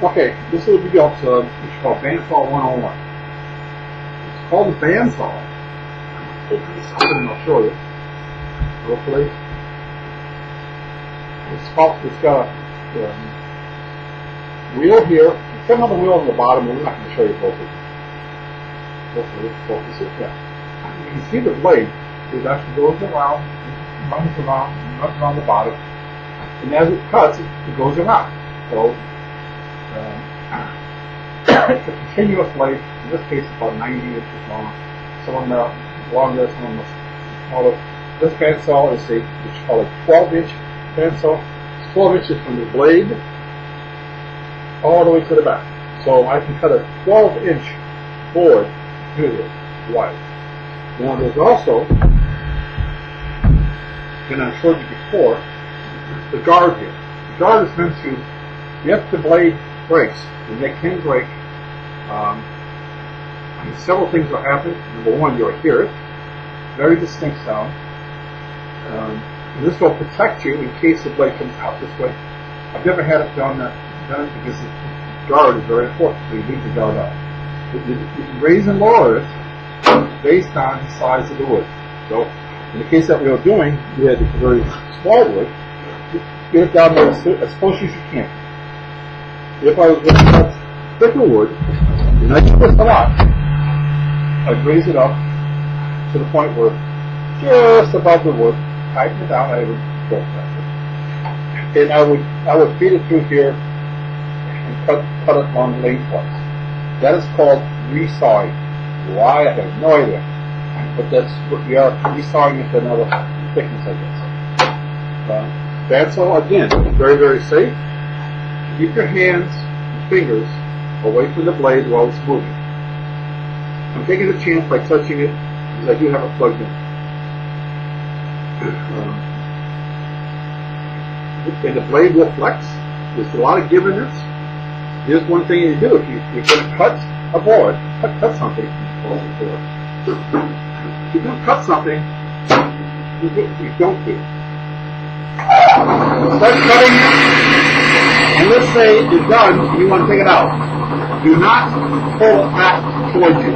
Okay, this will be built, it's called Bandsaw 101. It's called a bandsaw. I'll open this up and I'll show you. Hopefully. It's got a wheel here. It's got another wheel on the bottom, but we're not going to show you both of them. Hopefully it's focus it, yeah. You can see the blade. It actually goes around, runs around the bottom, and as it cuts, it goes around. So it's a continuous blade. In this case, about 90 inches long. Some of them are longer, some of them are smaller. This bandsaw is what's called a 12-inch bandsaw. It's 12 inches from the blade all the way to the back. So I can cut a 12-inch board through this wide. Now there's also, and I showed you before, the guard here. The guard is meant to, if the blade breaks, and they can break, several things will happen. Number one, you'll hear it, very distinct sound. And this will protect you in case the blade comes out this way. I've never had it done because the guard is very important, so you need the guard out. You can raise and lower it based on the size of the wood. So, in the case that we were doing, we had a very small wood. Get it down there as close as you can. If I was going to cut thicker wood, and I twist a lot, I'd raise it up to the point where just above the wood, tighten it down, I would go that. And I would feed it through here and cut it along lengthwise. That is called resawing. Why? I have no idea. But that's what we are, resawing it to another thickness, I guess. Bandsaw, again, very, very safe. Keep your hands and fingers away from the blade while it's moving. I'm taking a chance by touching it because I do have it plugged in. And the blade will flex. There's a lot of give in this. Here's one thing you do if you're going to cut a board, cut something. If you're going to cut something, you don't do. Start cutting it, and let's say you're done and you want to take it out. Do not pull it back towards you.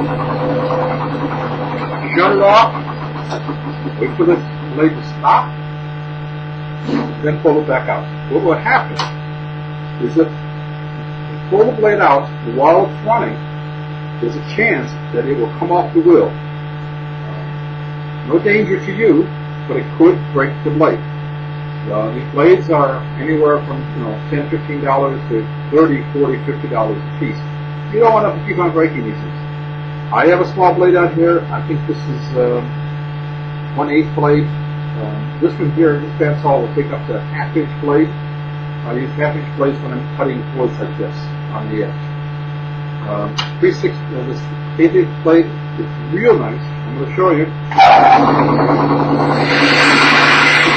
Shut it off, wait for the blade to stop, then pull it back out. What will happen is if you pull the blade out while it's running, there's a chance that it will come off the wheel. No danger to you, but it could break the blade. These blades are anywhere from $10, $15 to $30, $40, $50 a piece. You don't want to keep on breaking these things. I have a small blade out here. I think this is 1/8 blade. This one here, this bandsaw will take up to a 1/2-inch blade. I use 1/2-inch blades when I'm cutting boards like this on the edge. This 1/8 blade is real nice. I'm going to show you.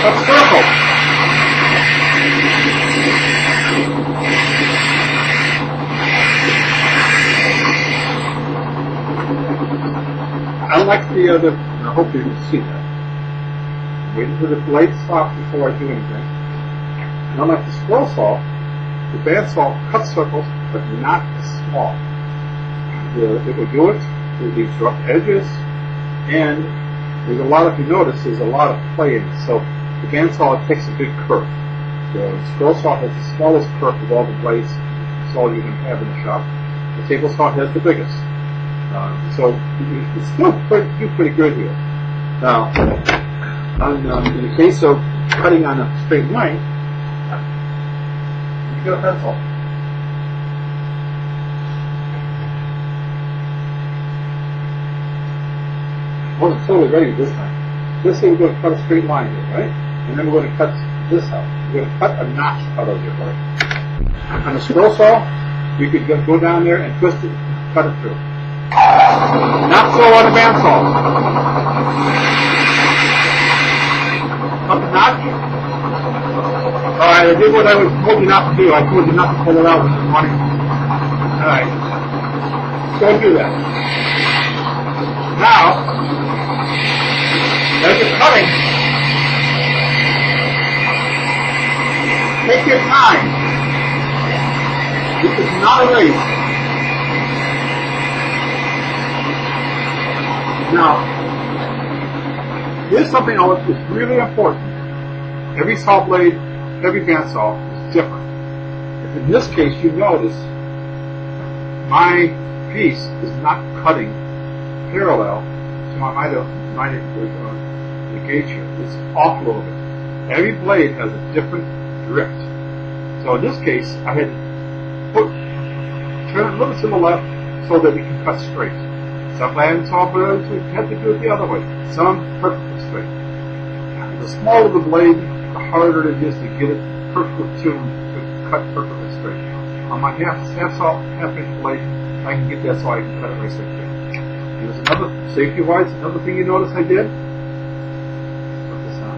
It's a circle. Unlike the other, I hope you can see that. I'm waiting for the blade to stop before I do anything. And unlike the scroll saw, the bandsaw cuts circles, but not as small. It will do it with these rough edges, and there's a lot, if you notice, there's a lot of play in it. So the bandsaw takes a big curve. The scroll saw has the smallest curve of all the blades. That's all you can have in the shop. The table saw has the biggest. So it's still do pretty good here. Now, in the case of cutting on a straight line, you get a pencil. I wasn't totally ready this time. This way we're going to cut a straight line here, right? And then we're going to cut this out. We're going to cut a notch out of your blade. On a scroll saw, you could go down there and twist it, cut it through. Not so on a bandsaw. Up a notch. Alright, I did what I told you not to do. I told you not to pull it out with the money. Alright. Don't do that. Now, as you're cutting, take your time. This is not a race. Now, here's something else that's really important. Every saw blade, every bandsaw is different. If in this case you notice, my piece is not cutting parallel to my gauge here. It's off a little bit. Every blade has a different drift. So in this case, I had to turn it a little to the left so that we can cut straight. Some bandsaw blades had to do it the other way. Some perfectly straight. The smaller the blade, the harder it is to get it perfectly tuned to cut perfectly straight. On my half inch blade, I can get that so I can cut it right straight. There's another, safety-wise, another thing you notice I did. Put this on.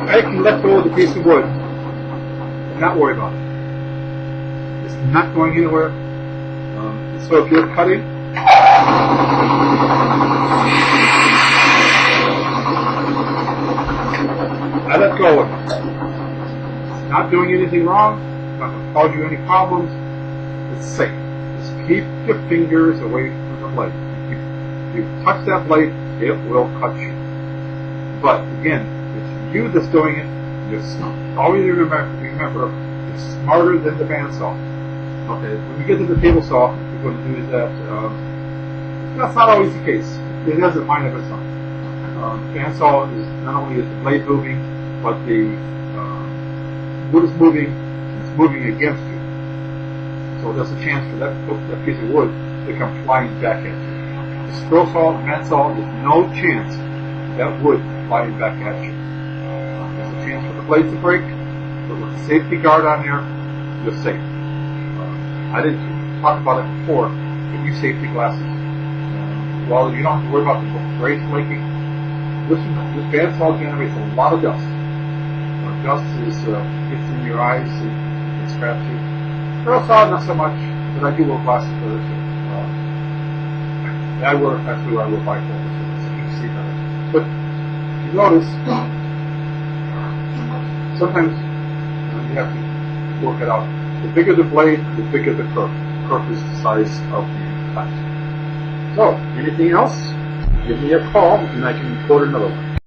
I can let go of the piece of wood and not worry about it. It's not going anywhere. So if you're cutting, I let go of it. It's not doing anything wrong. It's not going to cause you any problems. It's safe. Just keep your fingers away from the blade. If you touch that blade, it will cut you. But again, it's you that's doing it. Just always remember, it's smarter than the bandsaw. Okay, when we get to the table saw, we're going to do that. That's not always the case. It has a mind of its own. Bandsaw is not only is the blade moving, but the wood is moving. It's moving against you. So there's a chance for that piece of wood to come flying back at you. The scroll saw, the bandsaw, there's no chance that wood flying back at you. There's a chance for the blades to break, but with the safety guard on there, you're safe. I didn't talk about it before, but use safety glasses. Well, you don't have to worry about the blades flaking. This bandsaw generates a lot of dust. Dust gets in your eyes and it scratch you. Scroll saw, not so much, but I do wear glasses for this. I wear bifocals, so you can see better. But you notice, sometimes you have to work it out. The bigger the blade, the bigger the curve. The curve is the size of the cut. So, anything else? Give me a call and I can record another one.